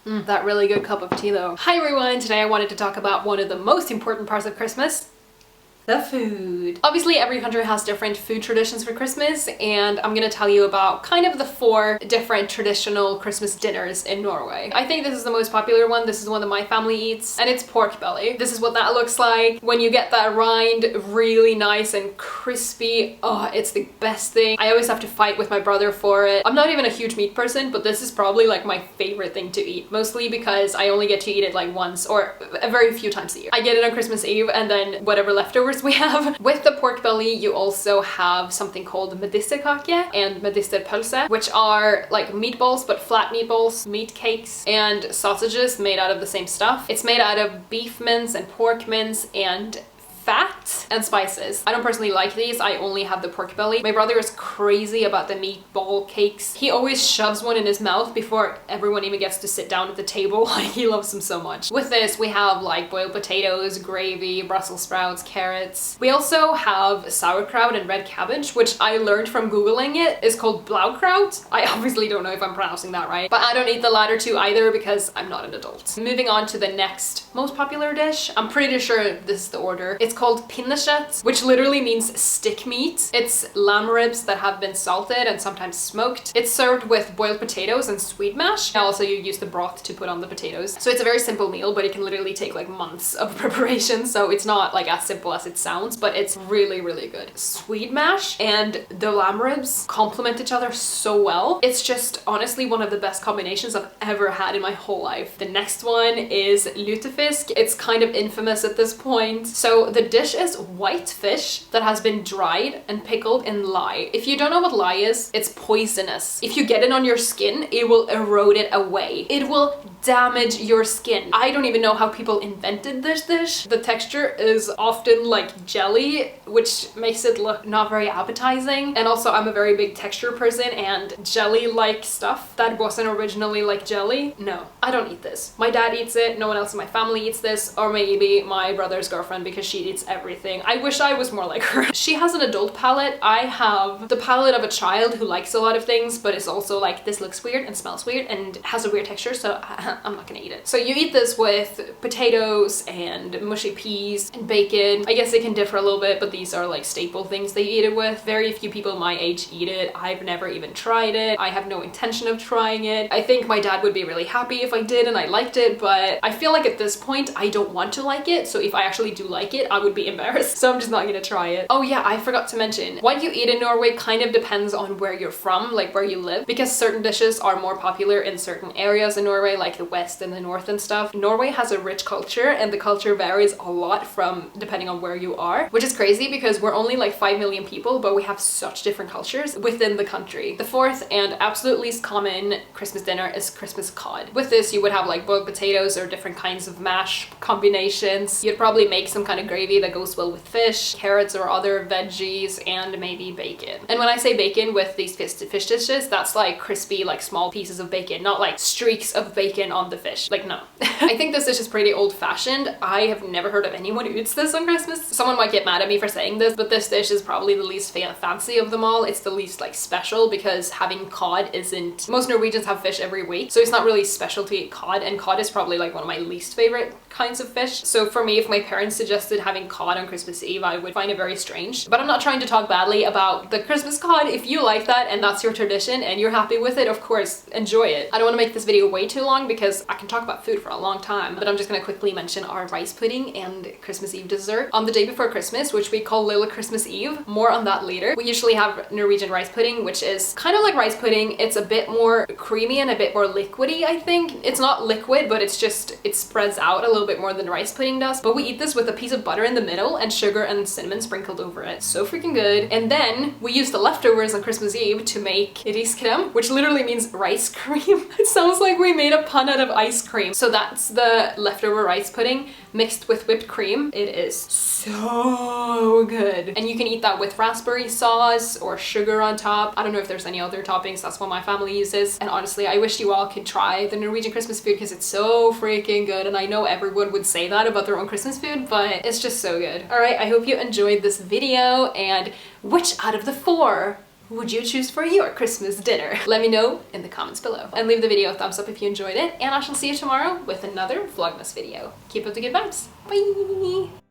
That really good cup of tea though. Hi everyone, today I wanted to talk about one of the most important parts of Christmas. The food. Obviously every country has different food traditions for Christmas, and I'm gonna tell you about kind of the 4 different traditional Christmas dinners in Norway. I think this is the most popular one. This is one that my family eats, and it's pork belly. This is what that looks like. When you get that rind really nice and crispy, oh, it's the best thing. I always have to fight with my brother for it. I'm not even a huge meat person, but this is probably like my favorite thing to eat, mostly because I only get to eat it like once or a very few times a year. I get it on Christmas Eve, and then whatever leftovers we have. With the pork belly, you also have something called medisterkake and medisterpølse, which are like meatballs, but flat meatballs, meat cakes, and sausages made out of the same stuff. It's made out of beef mince and pork mince and fat and spices. I don't personally like these. I only have the pork belly. My brother is crazy about the meatball cakes. He always shoves one in his mouth before everyone even gets to sit down at the table. He loves them so much. With this, we have like boiled potatoes, gravy, Brussels sprouts, carrots. We also have sauerkraut and red cabbage, which I learned from Googling it is called blaukraut. I obviously don't know if I'm pronouncing that right, but I don't eat the latter two either because I'm not an adult. Moving on to the next most popular dish. I'm pretty sure this is the order. It's called pinnekjøtt, which literally means stick meat. It's lamb ribs that have been salted and sometimes smoked. It's served with boiled potatoes and sweet mash. Also, you use the broth to put on the potatoes. So it's a very simple meal, but it can literally take like months of preparation. So it's not like as simple as it sounds, but it's really, really good. Sweet mash and the lamb ribs complement each other so well. It's just honestly one of the best combinations I've ever had in my whole life. The next one is Lutefisk. It's kind of infamous at this point. So the dish is white fish that has been dried and pickled in lye. If you don't know what lye is, it's poisonous. If you get it on your skin, it will erode it away. It will damage your skin. I don't even know how people invented this dish. The texture is often like jelly, which makes it look not very appetizing. And also I'm a very big texture person, and jelly-like stuff that wasn't originally like jelly, no, I don't eat this. My dad eats it, no one else in my family eats this, or maybe my brother's girlfriend because she eats everything. I wish I was more like her. She has an adult palate. I have the palate of a child who likes a lot of things, but is also like, this looks weird and smells weird and has a weird texture, so I'm not gonna eat it. So you eat this with potatoes and mushy peas and bacon. I guess they can differ a little bit, but these are like staple things they eat it with. Very few people my age eat it. I've never even tried it. I have no intention of trying it. I think my dad would be really happy if I did and I liked it, but I feel like at this point I don't want to like it, so if I actually do like it, I would be embarrassed, so I'm just not gonna try it. Oh yeah, I forgot to mention, what you eat in Norway kind of depends on where you're from, like where you live, because certain dishes are more popular in certain areas in Norway, like the west and the north and stuff. Norway has a rich culture, and the culture varies a lot from depending on where you are, which is crazy because we're only like 5 million people, but we have such different cultures within the country. The fourth and absolute least common Christmas dinner is Christmas cod. With this, you would have like boiled potatoes or different kinds of mash combinations. You'd probably make some kind of gravy that goes well with fish, carrots or other veggies, and maybe bacon. And when I say bacon with these fish dishes, that's like crispy, like small pieces of bacon, not like streaks of bacon on the fish. Like, no. I think this dish is pretty old-fashioned. I have never heard of anyone who eats this on Christmas. Someone might get mad at me for saying this, but this dish is probably the least fancy of them all. It's the least like special because having cod isn't... Most Norwegians have fish every week, so it's not really special to eat cod, and cod is probably like one of my least favorite kinds of fish. So for me, if my parents suggested having cod on Christmas Eve, I would find it very strange. But I'm not trying to talk badly about the Christmas cod. If you like that and that's your tradition and you're happy with it, of course, enjoy it. I don't want to make this video way too long because I can talk about food for a long time, but I'm just gonna quickly mention our rice pudding and Christmas Eve dessert on the day before Christmas, which we call Little Christmas Eve. More on that later. We usually have Norwegian rice pudding, which is kind of like rice pudding. It's a bit more creamy and a bit more liquidy, I think. It's not liquid, but it's just, it spreads out a little bit more than rice pudding does. But we eat this with a piece of butter in the middle and sugar and cinnamon sprinkled over it. So freaking good. And then we use the leftovers on Christmas Eve to make riskrem, which literally means rice cream. It sounds like we made a pun out of ice cream. So that's the leftover rice pudding mixed with whipped cream. It is so good. And you can eat that with raspberry sauce or sugar on top. I don't know if there's any other toppings. That's what my family uses. And honestly, I wish you all could try the Norwegian Christmas food because it's so freaking good. And I know everyone would say that about their own Christmas food, but it's just so good. All right, I hope you enjoyed this video, and which out of the 4 would you choose for your Christmas dinner? Let me know in the comments below. And leave the video a thumbs up if you enjoyed it. And I shall see you tomorrow with another Vlogmas video. Keep up the good vibes. Bye!